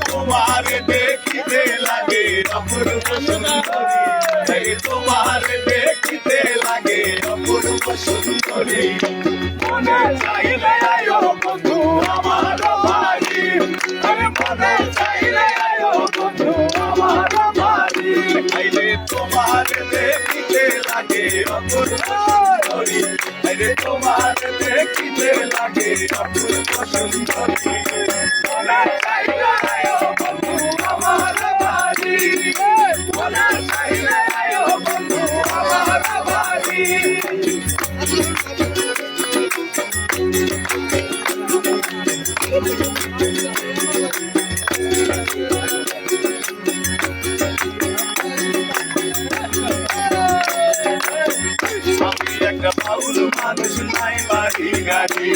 তোমার দেখিতে লাগে অপূর্ব সুন্দরী, তোমার দেখিতে লাগে অপূর্ব সুন্দরী। মনে চাইলে আয়ো বন্ধু আমার বাড়ি, মনে চাইলে আয়ো বন্ধু আমার বাড়ি। আইলে তোমার দেখিতে লাগে অপূর্ব সুন্দরী, আইলে তোমার দেখিতে লাগে অপূর্ব সুন্দরী। মনে চাইলে আয়ো বন্ধু আমার বাড়ি, মনে চাইলে আয়ো বন্ধু আমার বাড়ি। আমি একটা বাউল মানুষ নাই বাড়ি গাড়ি,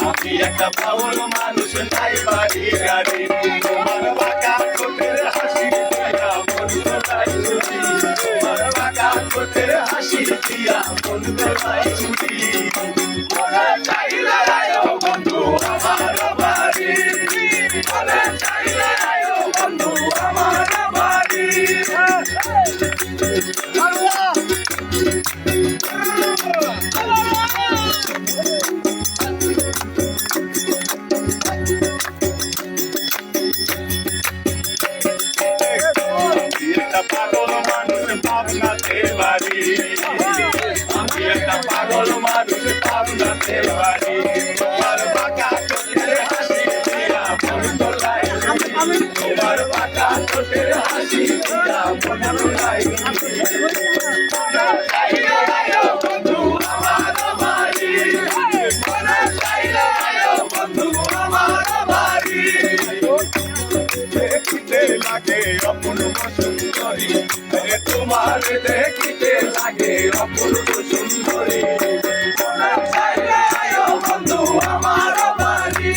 আমি একটা বাউল মানুষ নাই বাড়ি গাড়ি। তোমার বাঁকা ঠোঁটের হাসি দিয়া মন গলায় ছুটি, তোমার বাঁকা ঠোঁটের হাসি দিয়া মন গলায় ছুটি। মনে চাইলে আয়ো বন্ধু আমার বাড়ি, মনে চাইলে আয়ো বন্ধু আমার বাড়ি। একটা পাগল মানুষ ভাবনাতে বাড়ি, আমি একটা পাগল মানুষ ভাবনাতে বাড়ি। তোমার বাঁকা ঠোঁটের হাসি দিয়া মন গলায় ছুটি, তোমার বাঁকা ঠোঁটের হাসি দিয়া মন গলায় ছুটি। মনে চাইলে আয়ো বন্ধু আমার বাড়ি, মনে চাইলে আয়ো বন্ধু আমার বাড়ি। দেখিতে লাগে অপূর্ব সুন্দরী, তোমার দেখিতে লাগে অপূর্ব সুন্দরী। মনে চাইলে আয়ো বন্ধু আমার বাড়ি,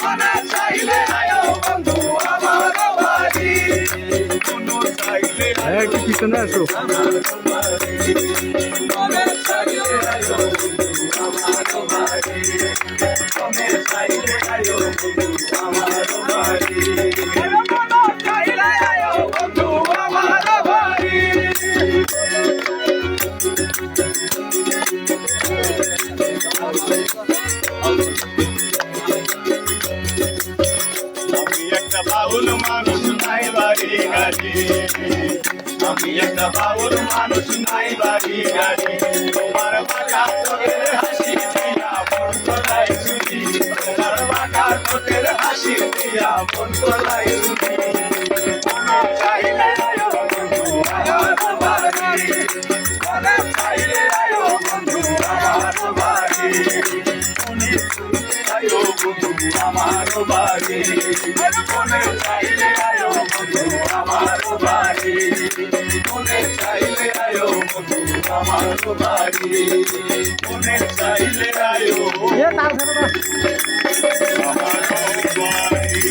মনে চাইলে আয়ো বন্ধু আমার বাড়ি। কোনো চাইলে একটু পিছনে আসো। আমার বাড়ি, মনে চাইলে আয়ো বন্ধু আমার বাড়ি, মনে চাইলে আয়ো বন্ধু আমার বাড়ি। আমি একটা বাউল মানুষ নাই বাড়ি গাড়ি, আমি একটা বাউল মানুষ নাই বাড়ি গাড়ি। তোমার বাঁকা ঠোঁটের হাসি দিয়া মন গলায় ছুটি, তোমার বাঁকা ঠোঁটের হাসি দিয়া মন গলায় ছুটি। মনে চাইলে আয়ো বন্ধু আমার বাড়ি, মনে চাইলে আয়ো বন্ধু আমার বাড়ি, মনে চাইলে আয়ো বন্ধু আমার বাড়ি, মনে চাইলে আয়ো বন্ধু আমার বাড়ি, মনে চাইলে আয়ো বন্ধু আমার বাড়ি, মনে চাইলে আয়ো আমার বাড়ি।